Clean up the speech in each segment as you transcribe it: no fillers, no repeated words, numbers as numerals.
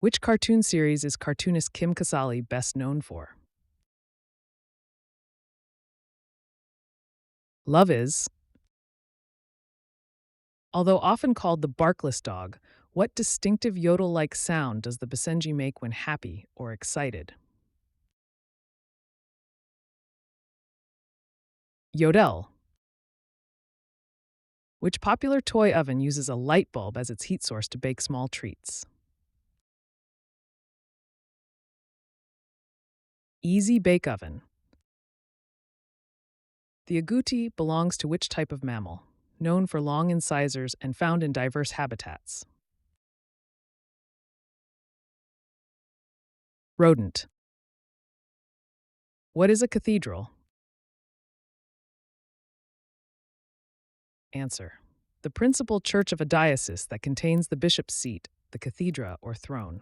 Which cartoon series is cartoonist Kim Kasali best known for? Love is. Although often called the barkless dog, what distinctive yodel-like sound does the Basenji make when happy or excited? Yodel. Which popular toy oven uses a light bulb as its heat source to bake small treats? Easy Bake Oven. The agouti belongs to which type of mammal? Known for long incisors and found in diverse habitats. Rodent. What is a cathedral? Answer. The principal church of a diocese that contains the bishop's seat, the cathedra or throne.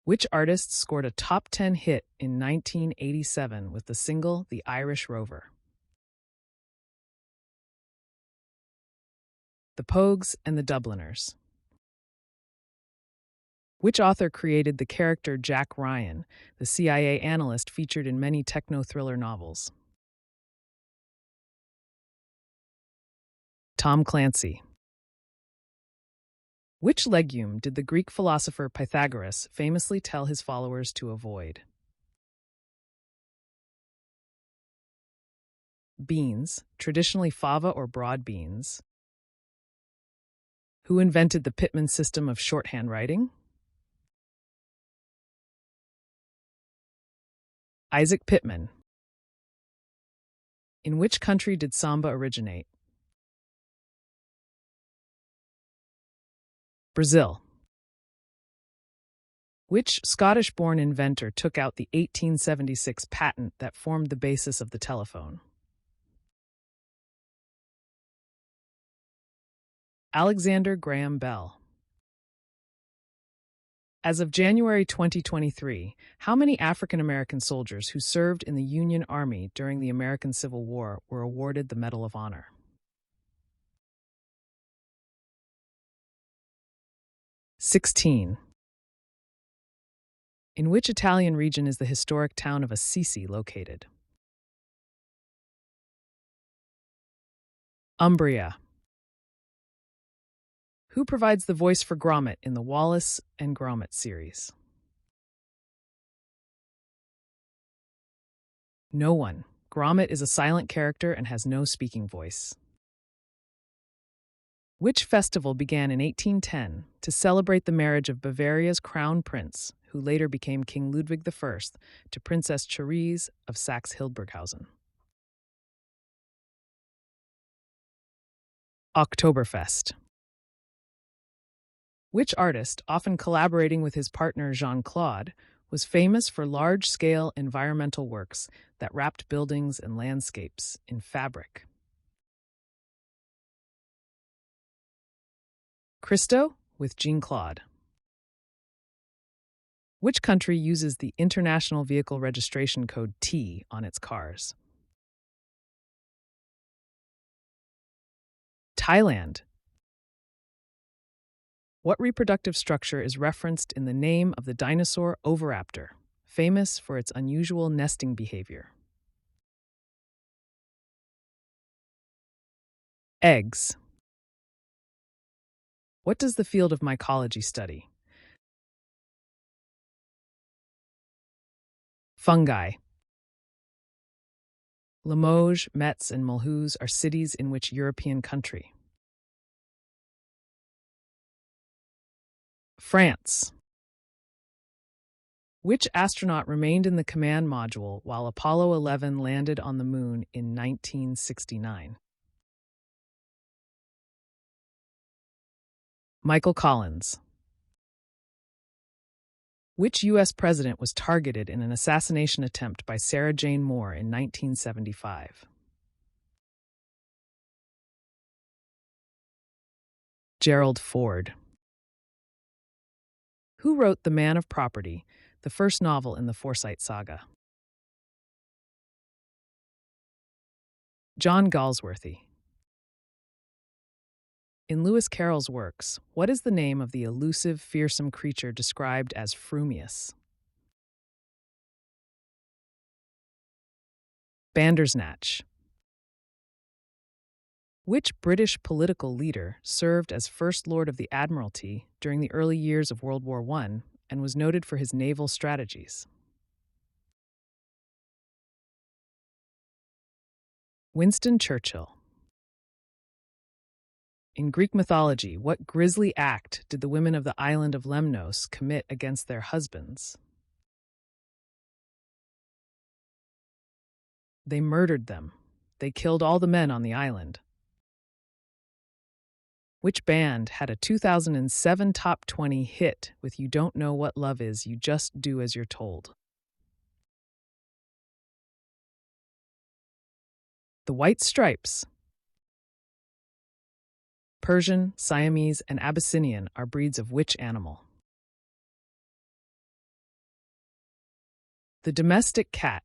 Which artist scored a top 10 hit in 1987 with the single The Irish Rover? The Pogues and the Dubliners. Which author created the character Jack Ryan, the CIA analyst featured in many techno-thriller novels? Tom Clancy. Which legume did the Greek philosopher Pythagoras famously tell his followers to avoid? Beans, traditionally fava or broad beans. Who invented the Pitman system of shorthand writing? Isaac Pitman. In which country did samba originate? Brazil. Which Scottish-born inventor took out the 1876 patent that formed the basis of the telephone? Alexander Graham Bell. As of January 2023, how many African American soldiers who served in the Union Army during the American Civil War were awarded the Medal of Honor? 16. In which Italian region is the historic town of Assisi located? Umbria. Who provides the voice for Gromit in the Wallace and Gromit series? No one. Gromit is a silent character and has no speaking voice. Which festival began in 1810 to celebrate the marriage of Bavaria's crown prince, who later became King Ludwig I, to Princess Therese of Saxe-Hildburghausen? Oktoberfest. Which artist, often collaborating with his partner Jean-Claude, was famous for large-scale environmental works that wrapped buildings and landscapes in fabric? Christo with Jean-Claude. Which country uses the International Vehicle Registration Code T on its cars? Thailand. What reproductive structure is referenced in the name of the dinosaur Oviraptor, famous for its unusual nesting behavior? Eggs. What does the field of mycology study? Fungi. Limoges, Metz, and Mulhouse are cities in which European country? France. Which astronaut remained in the command module while Apollo 11 landed on the moon in 1969? Michael Collins. Which U.S. president was targeted in an assassination attempt by Sarah Jane Moore in 1975? Gerald Ford. Who wrote The Man of Property, the first novel in the Forsyte saga? John Galsworthy. In Lewis Carroll's works, what is the name of the elusive, fearsome creature described as Frumious? Bandersnatch. Which British political leader served as First Lord of the Admiralty during the early years of World War I and was noted for his naval strategies? Winston Churchill. In Greek mythology, what grisly act did the women of the island of Lemnos commit against their husbands? They murdered them. They killed all the men on the island. Which band had a 2007 Top 20 hit with You Don't Know What Love Is, You Just Do As You're Told? The White Stripes. Persian, Siamese, and Abyssinian are breeds of which animal? The domestic cat.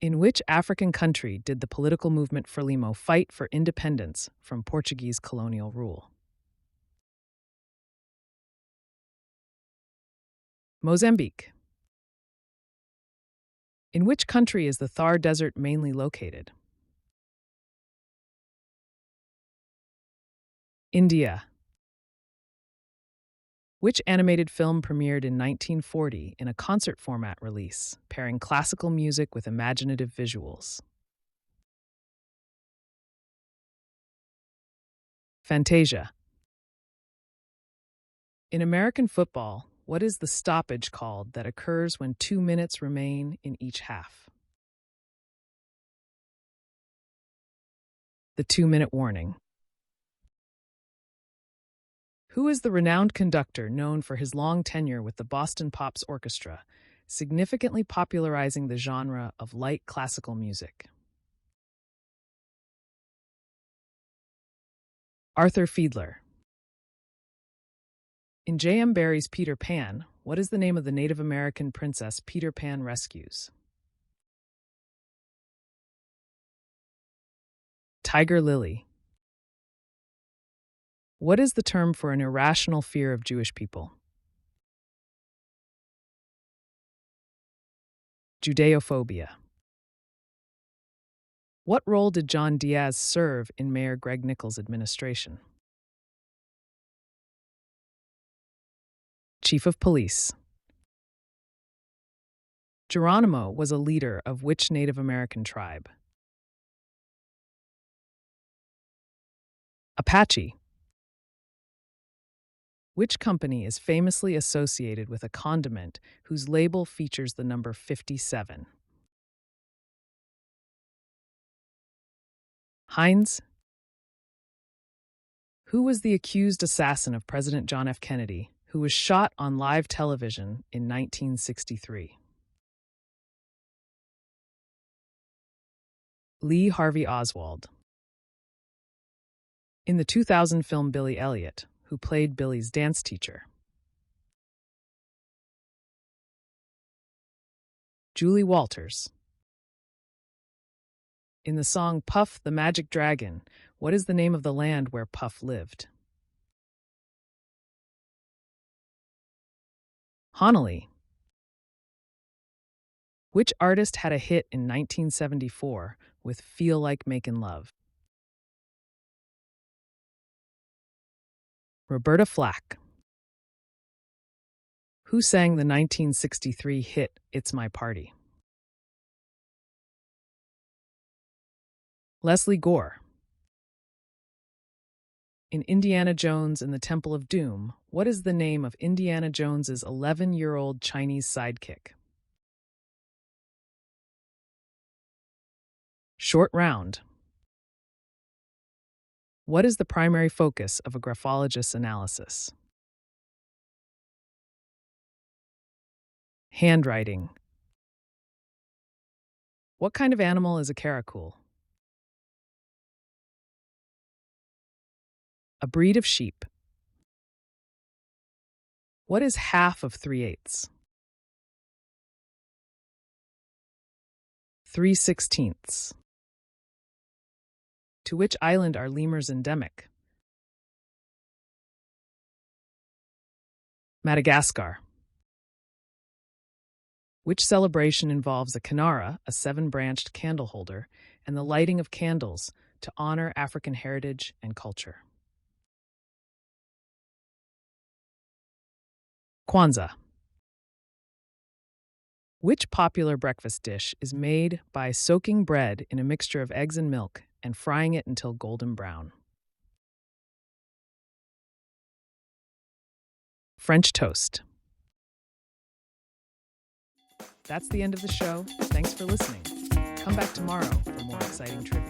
In which African country did the political movement Frelimo fight for independence from Portuguese colonial rule? Mozambique. In which country is the Thar Desert mainly located? India. Which animated film premiered in 1940 in a concert format release, pairing classical music with imaginative visuals? Fantasia. In American football, what is the stoppage called that occurs when 2 minutes remain in each half? The 2-minute warning. Who is the renowned conductor known for his long tenure with the Boston Pops Orchestra, significantly popularizing the genre of light classical music? Arthur Fiedler. In J.M. Barrie's Peter Pan, what is the name of the Native American princess Peter Pan rescues? Tiger Lily. What is the term for an irrational fear of Jewish people? Judeophobia. What role did John Diaz serve in Mayor Greg Nichols' administration? Chief of Police. Geronimo was a leader of which Native American tribe? Apache. Which company is famously associated with a condiment whose label features the number 57? Heinz. Who was the accused assassin of President John F. Kennedy, who was shot on live television in 1963? Lee Harvey Oswald. In the 2000 film Billy Elliot, who played Billy's dance teacher? Julie Walters. In the song Puff the Magic Dragon, what is the name of the land where Puff lived? Honolulu. Which artist had a hit in 1974 with Feel Like Makin' Love? Roberta Flack. Who sang the 1963 hit It's My Party? Leslie Gore. In Indiana Jones and the Temple of Doom, what is the name of Indiana Jones's 11-year-old Chinese sidekick? Short Round. What is the primary focus of a graphologist's analysis? Handwriting. What kind of animal is a caracal? A breed of sheep. What is half of 3/8? 3/16. To which island are lemurs endemic? Madagascar. Which celebration involves a kinara, a seven-branched candle holder, and the lighting of candles to honor African heritage and culture? Kwanzaa. Which popular breakfast dish is made by soaking bread in a mixture of eggs and milk and frying it until golden brown? French toast. That's the end of the show. Thanks for listening. Come back tomorrow for more exciting trivia.